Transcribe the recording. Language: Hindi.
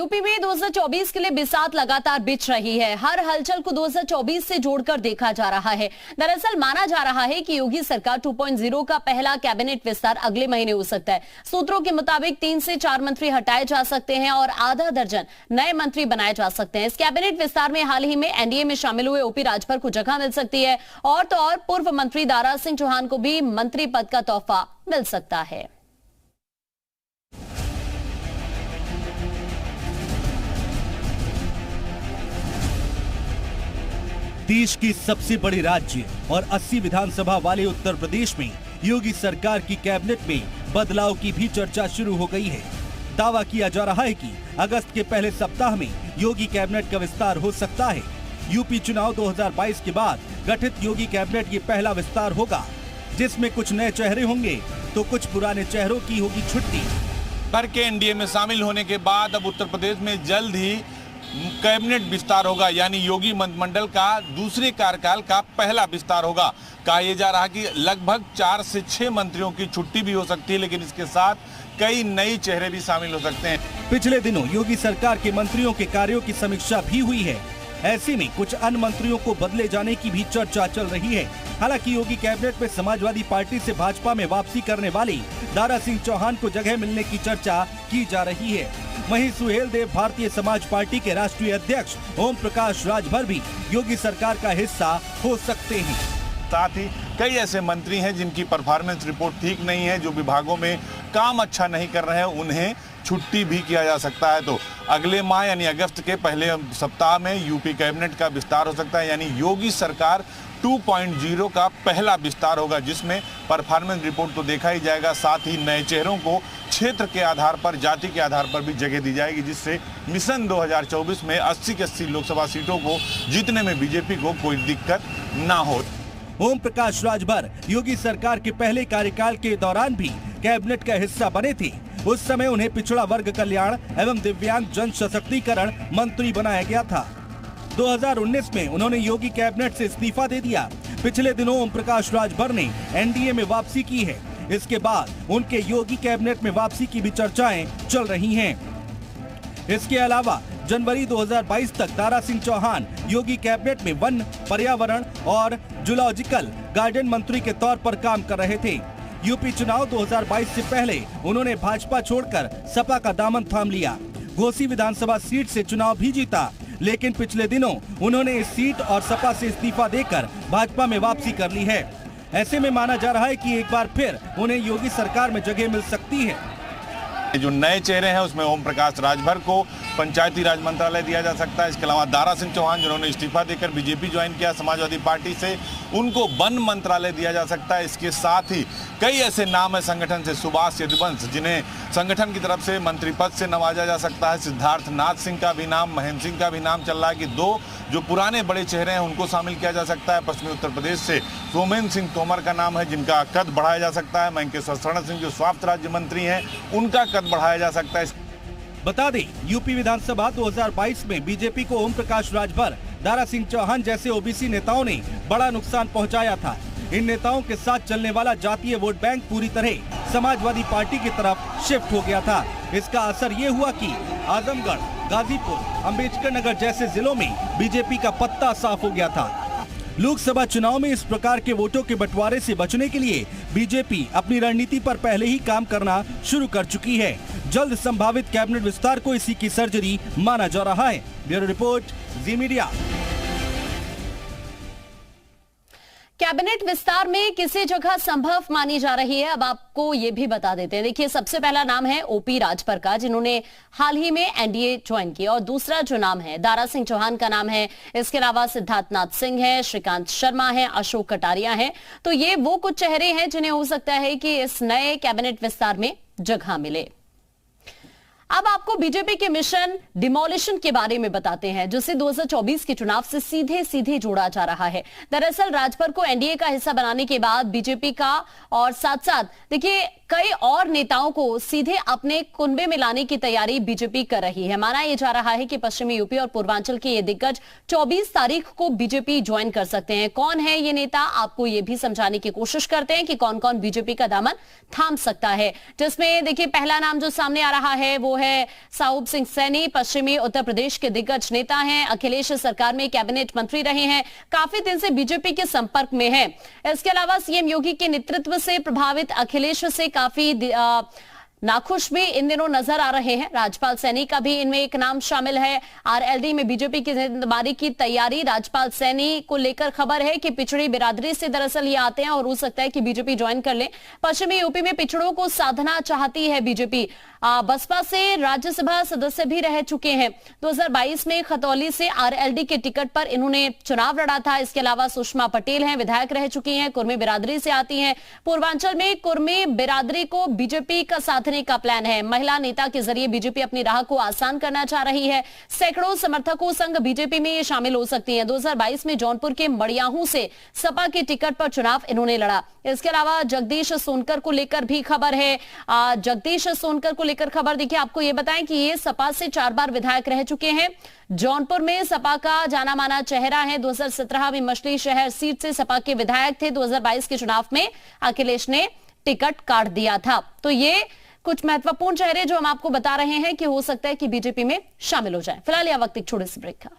यूपी में 2024 के लिए बिसात लगातार बिछ रही है। हर हलचल को 2024 से जोड़कर देखा जा रहा है। दरअसल माना जा रहा है कि योगी सरकार 2.0 का पहला कैबिनेट विस्तार अगले महीने हो सकता है। सूत्रों के मुताबिक 3 से 4 मंत्री हटाए जा सकते हैं और आधा दर्जन नए मंत्री बनाए जा सकते हैं। इस कैबिनेट विस्तार में हाल ही में एनडीए में शामिल हुए ओपी राजभर को जगह मिल सकती है और तो और पूर्व मंत्री दारा सिंह चौहान को भी मंत्री पद का तोहफा मिल सकता है। देश की सबसे बड़ी राज्य और 80 विधानसभा वाले उत्तर प्रदेश में योगी सरकार की कैबिनेट में बदलाव की भी चर्चा शुरू हो गई है। दावा किया जा रहा है कि अगस्त के पहले सप्ताह में योगी कैबिनेट का विस्तार हो सकता है। यूपी चुनाव 2022 के बाद गठित योगी कैबिनेट ये पहला विस्तार होगा, जिसमें कुछ नए चेहरे होंगे तो कुछ पुराने चेहरों की होगी छुट्टी। भर के एनडीए में शामिल होने के बाद अब उत्तर प्रदेश में जल्द ही कैबिनेट विस्तार होगा, यानी योगी मंत्रिमंडल का दूसरे कार्यकाल का पहला विस्तार होगा। कहा यह जा रहा है कि लगभग 4 से 6 मंत्रियों की छुट्टी भी हो सकती है, लेकिन इसके साथ कई नए चेहरे भी शामिल हो सकते हैं। पिछले दिनों योगी सरकार के मंत्रियों के कार्यों की समीक्षा भी हुई है। ऐसे में कुछ अन्य मंत्रियों को बदले जाने की भी चर्चा चल रही है। हालांकि योगी कैबिनेट में समाजवादी पार्टी से भाजपा में वापसी करने वाली दारा सिंह चौहान को जगह मिलने की चर्चा की जा रही है। वहीं सुहेल देव भारतीय समाज पार्टी के राष्ट्रीय अध्यक्ष ओम प्रकाश राजभर भी योगी सरकार का हिस्सा हो सकते हैं। साथ ही कई ऐसे मंत्री हैं जिनकी परफॉर्मेंस रिपोर्ट ठीक नहीं है, जो विभागों में काम अच्छा नहीं कर रहे हैं, उन्हें छुट्टी भी किया जा सकता है। तो अगले माह यानी अगस्त के पहले सप्ताह में यूपी कैबिनेट का विस्तार हो सकता है, यानी योगी सरकार 2.0 का पहला विस्तार होगा, जिसमें परफॉर्मेंस रिपोर्ट तो देखा ही जाएगा, साथ ही नए चेहरों को क्षेत्र के आधार पर, जाति के आधार पर भी जगह दी जाएगी, जिससे मिशन 2024 में 80 की 80 लोकसभा सीटों को जीतने में बीजेपी को कोई दिक्कत ना हो। ओम प्रकाश राजभर योगी सरकार के पहले कार्यकाल के दौरान भी कैबिनेट का हिस्सा बने थे। उस समय उन्हें पिछड़ा वर्ग कल्याण एवं दिव्यांग जन सशक्तिकरण मंत्री बनाया गया था। 2019 में उन्होंने योगी कैबिनेट से इस्तीफा दे दिया। पिछले दिनों ओम प्रकाश राजभर ने एनडीए में वापसी की है। इसके बाद उनके योगी कैबिनेट में वापसी की भी चर्चाएं चल रही हैं। इसके अलावा जनवरी 2022 तक दारा सिंह चौहान योगी कैबिनेट में वन, पर्यावरण और जूलॉजिकल गार्डन मंत्री के तौर पर काम कर रहे थे। यूपी चुनाव 2022 से पहले उन्होंने भाजपा छोड़कर सपा का दामन थाम लिया। घोसी विधानसभा सीट से चुनाव भी जीता, लेकिन पिछले दिनों उन्होंने इस सीट और सपा से इस्तीफा देकर भाजपा में वापसी कर ली है। ऐसे में माना जा रहा है कि एक बार फिर उन्हें योगी सरकार में जगह मिल सकती है। जो नए चेहरे हैं उसमें ओम प्रकाश राजभर को पंचायती राज मंत्रालय दिया जा सकता है। इसके अलावा दारा सिंह चौहान जिन्होंने इस्तीफा देकर बीजेपी ज्वाइन किया समाजवादी पार्टी से, उनको वन मंत्रालय दिया जा सकता है। इसके साथ ही कई ऐसे नाम है संगठन से, सुभाष यदुवंश जिन्हें संगठन की तरफ से मंत्री पद से नवाजा जा सकता है। सिद्धार्थ नाथ सिंह का भी नाम, महेंद्र सिंह का भी नाम चल रहा है कि 2 जो पुराने बड़े चेहरे हैं उनको शामिल किया जा सकता है। पश्चिमी उत्तर प्रदेश से सोमेन्द्र सिंह तोमर का नाम है, जिनका कद बढ़ाया जा सकता है। महेंकेश्वर शरण सिंह जो स्वास्थ्य राज्य मंत्री हैं, उनका कद बढ़ाया जा सकता है। बता दें, यूपी विधानसभा 2022 में बीजेपी को ओम प्रकाश राजभर, दारा सिंह चौहान जैसे ओबीसी नेताओं ने बड़ा नुकसान पहुंचाया था। इन नेताओं के साथ चलने वाला जातीय वोट बैंक पूरी तरह समाजवादी पार्टी की तरफ शिफ्ट हो गया था। इसका असर ये हुआ कि आजमगढ़, गाजीपुर, अम्बेडकर नगर जैसे जिलों में बीजेपी का पत्ता साफ हो गया था। लोकसभा चुनाव में इस प्रकार के वोटों के बंटवारे से बचने के लिए बीजेपी अपनी रणनीति पर पहले ही काम करना शुरू कर चुकी है। जल्द संभावित कैबिनेट विस्तार को इसी की सर्जरी माना जा रहा है। ब्यूरो रिपोर्ट, जी मीडिया। कैबिनेट विस्तार में किसी जगह संभव मानी जा रही है, अब आपको ये भी बता देते हैं। देखिए, सबसे पहला नाम है ओपी राजभर का, जिन्होंने हाल ही में एनडीए ज्वाइन किया, और दूसरा जो नाम है दारा सिंह चौहान का नाम है। इसके अलावा सिद्धार्थ नाथ सिंह है, श्रीकांत शर्मा है, अशोक कटारिया है। तो ये वो कुछ चेहरे हैं जिन्हें हो सकता है कि इस नए कैबिनेट विस्तार में जगह मिले। अब आपको बीजेपी के मिशन डिमोलिशन के बारे में बताते हैं, जिसे 2024 के चुनाव से सीधे सीधे जोड़ा जा रहा है। दरअसल राजभर को एनडीए का हिस्सा बनाने के बाद बीजेपी का और साथ साथ देखिए कई और नेताओं को सीधे अपने कुनबे में लाने की तैयारी बीजेपी कर रही है। माना यह जा रहा है कि पश्चिमी यूपी और पूर्वांचल के ये दिग्गज 24 तारीख को बीजेपी ज्वाइन कर सकते हैं। कौन है ये नेता, आपको ये भी समझाने की कोशिश करते हैं कि कौन कौन बीजेपी का दामन थाम सकता है। जिसमें देखिए पहला नाम जो सामने आ रहा है वो है साहूब सिंह सैनी। पश्चिमी उत्तर प्रदेश के दिग्गज नेता हैं, अखिलेश सरकार में कैबिनेट मंत्री रहे हैं, काफी दिन से बीजेपी के संपर्क में हैं। इसके अलावा सीएम योगी के नेतृत्व से प्रभावित अखिलेश से काफी नाखुश भी इन दिनों नजर आ रहे हैं। राजपाल सैनी का भी इनमें एक नाम शामिल है। आरएलडी में बीजेपी की जिम्मेदारी की तैयारी, राजपाल सैनी को लेकर खबर है कि पिछड़ी बिरादरी से दरअसल ये आते हैं और हो सकता है कि बीजेपी ज्वाइन कर ले। पश्चिमी यूपी में पिछड़ों को साधना चाहती है बीजेपी। बसपा से राज्यसभा सदस्य भी रह चुके हैं। 2022 में खतौली से आरएलडी के टिकट पर इन्होंने चुनाव लड़ा था। इसके अलावा सुषमा पटेल हैं, विधायक रह चुकी हैं, कुर्मी बिरादरी से आती हैं। पूर्वांचल में कुर्मी बिरादरी को बीजेपी का साधने का प्लान है। महिला नेता के जरिए बीजेपी अपनी राह को आसान करना चाह रही है। सैकड़ों समर्थकों संग बीजेपी में ये शामिल हो सकती हैं। 2022 में जौनपुर के मड़ियाहू से सपा के टिकट पर चुनाव इन्होंने लड़ा। इसके अलावा जगदीश सोनकर को लेकर भी खबर है। जगदीश सोनकर को लेकर खबर देखिए, आपको ये बताएं कि ये सपा से 4 बार विधायक रह चुके हैं। जौनपुर में सपा का जाना माना चेहरा है। 2017 में मछली शहर सीट से सपा के विधायक थे। 2022 के चुनाव में अखिलेश ने टिकट काट दिया था। तो ये कुछ महत्वपूर्ण चेहरे जो हम आपको बता रहे हैं कि हो सकता है कि बीजेपी में शामिल हो जाए। फिलहाल यह वक्त एक छोटे से ब्रेक का।